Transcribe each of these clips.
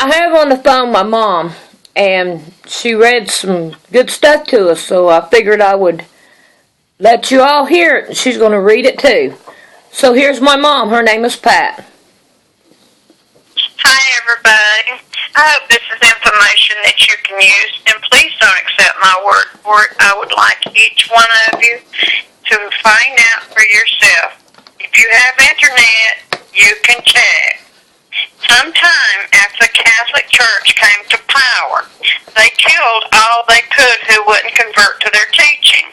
I have on the phone my mom, and she read some good stuff to us, so I figured I would let you all hear it. She's going to read it too. So here's my mom. Her name is Pat. Hi, everybody. I hope this is information that you can use, and please don't accept my word for it. I would like each one of you to find out for yourself. If you have internet, you can check. Sometime after the Catholic Church came to power, they killed all they could who wouldn't convert to their teaching.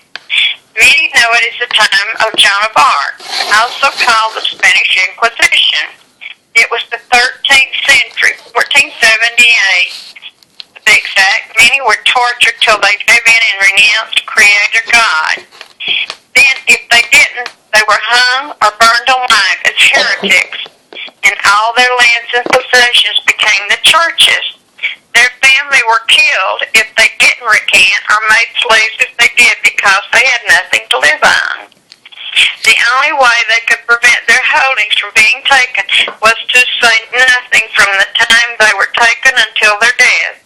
Many know it as the time of Joan of Arc, also called the Spanish Inquisition. It was the 13th century, 1478 to be exact. Many were tortured till they gave in and renounced Creator God. Then, if they didn't, they were hung or burned alive as heretics, and all their lands and possessions became the churches. Their family were killed if they didn't recant, or made slaves if they did, because they had nothing to live on. The only way they could prevent their holdings from being taken was to say nothing from the time they were taken until their death.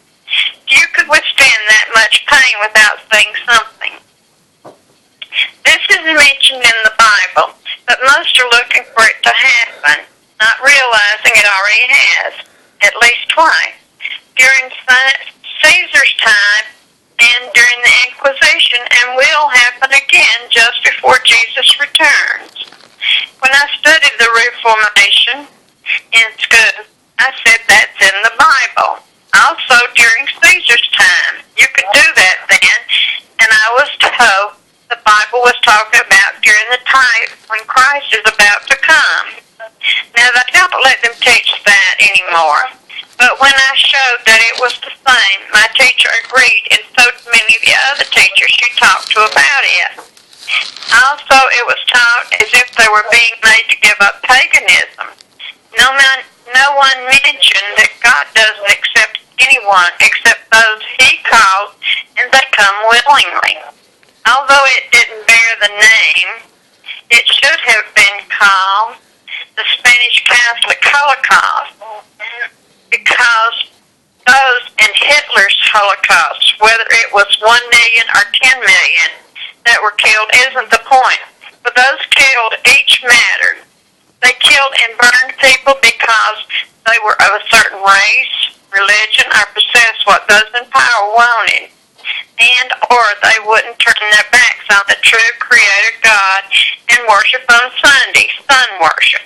Few could withstand that much pain without saying something. This is mentioned in the Bible, but most are looking for it to happen, not realizing it already has, at least twice. During Caesar's time and during the Inquisition, and will happen again just before Jesus returns. When I studied the Reformation in school, I said that's in the Bible. Also during Caesar's time. You could do that then, and I was told the Bible was talking about during the time when Christ is about to come. Now, they don't let them teach that anymore. But when I showed that it was the same, my teacher agreed, and so did many of the other teachers she talked to about it. Also, it was taught as if they were being made to give up paganism. No one mentioned that God doesn't accept anyone except those He calls, and they come willingly. Although it didn't bear the name, it should have been called the Spanish Catholic Holocaust, because those in Hitler's Holocaust, whether it was 1 million or 10 million that were killed, isn't the point. But those killed each mattered. They killed and burned people because they were of a certain race, religion, or possessed what those in power wanted. And or they wouldn't turn their backs on the true Creator God and worship on Sunday, sun worship.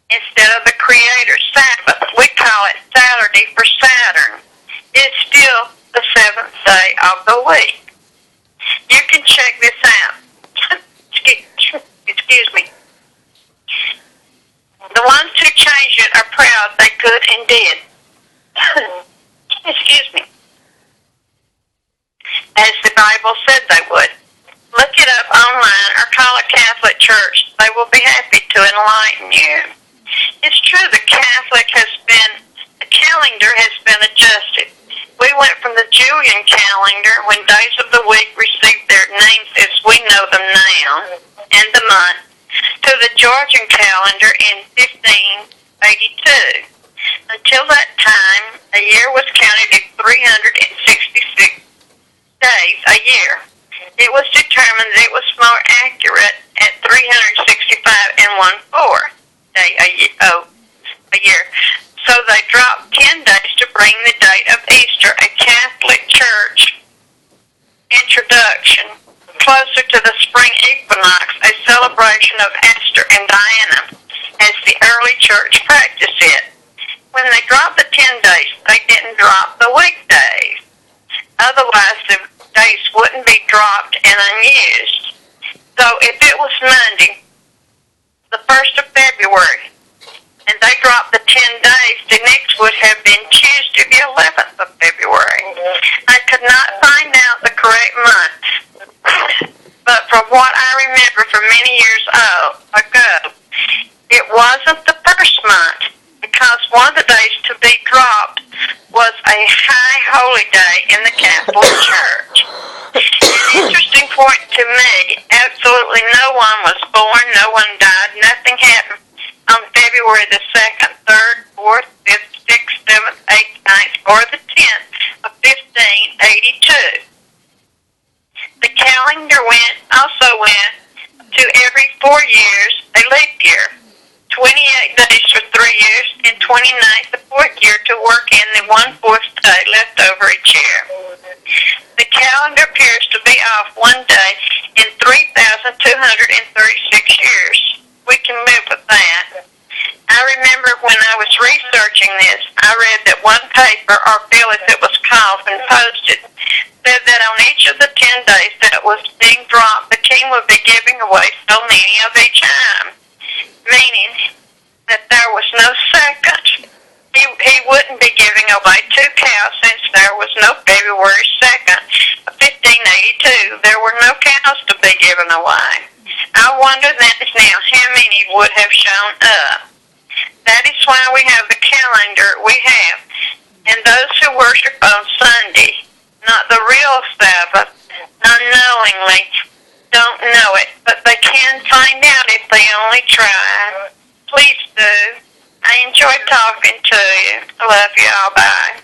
Instead of the Creator's Sabbath, we call it Saturday for Saturn. It's still the seventh day of the week. You can check this out. Excuse me. The ones who changed it are proud they could and did. Excuse me. As the Bible said they would. Look it up online or call a Catholic church. They will be happy to enlighten you. It's true the calendar has been adjusted. We went from the Julian calendar, when days of the week received their names as we know them now, and the month, to the Georgian calendar in 1582. Until that time, a year was counted at 366 days a year. It was determined that it was more accurate at 365 and 1/4 day a year. So they dropped 10 days to bring the date of Easter, a Catholic Church introduction, closer to the spring equinox, a celebration of Esther and Diana, as the early church practiced it. When they dropped the 10 days, they didn't drop the weekdays. Otherwise, the days wouldn't be dropped and unused. So if it was Monday, the 1st of February, and they dropped the 10 days, the next would have been Tuesday, the 11th of February. I could not find out the correct month, but from what I remember from many years ago, it wasn't the first month, because one of the days to be dropped was a high holy day in the Catholic Church. An interesting point to me, absolutely no one was born, no one died, nothing happened on February the 2nd, 3rd, 4th, 5th, 6th, 7th, 8th, 9th, or the 10th of 1582. The calendar also went to every 4 years a leap year, 28 days for 3 years, and 29 the 4th year to work in the 1/4 day left over each year. The calendar appears to be off one day in 3,236 years. We can live with that. I remember when I was researching this, I read that one paper, or bill as it was called and posted, said that on each of the 10 days that it was being dropped, the king would be giving away so many of each time, meaning that there was no second. He wouldn't be giving away 2 cows since there was no February 2nd of 1582. There were no cows to be given away. I wonder then now how many would have shown up. That is why we have the calendar we have. And those who worship on Sunday, not the real Sabbath, unknowingly don't know it, but they can find out if they only try. Please do. I enjoyed talking to you. I love you all. Bye.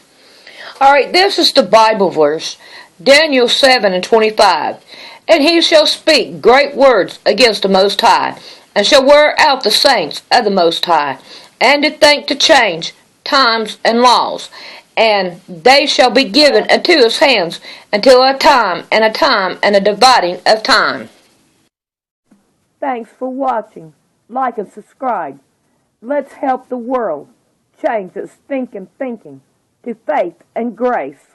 Alright, this is the Bible verse, Daniel 7:25. And he shall speak great words against the Most High, and shall wear out the saints of the Most High, and to think to change times and laws, and they shall be given into his hands until a time and a dividing of time. Thanks for watching. Like and subscribe. Let's help the world change its thinking to faith and grace.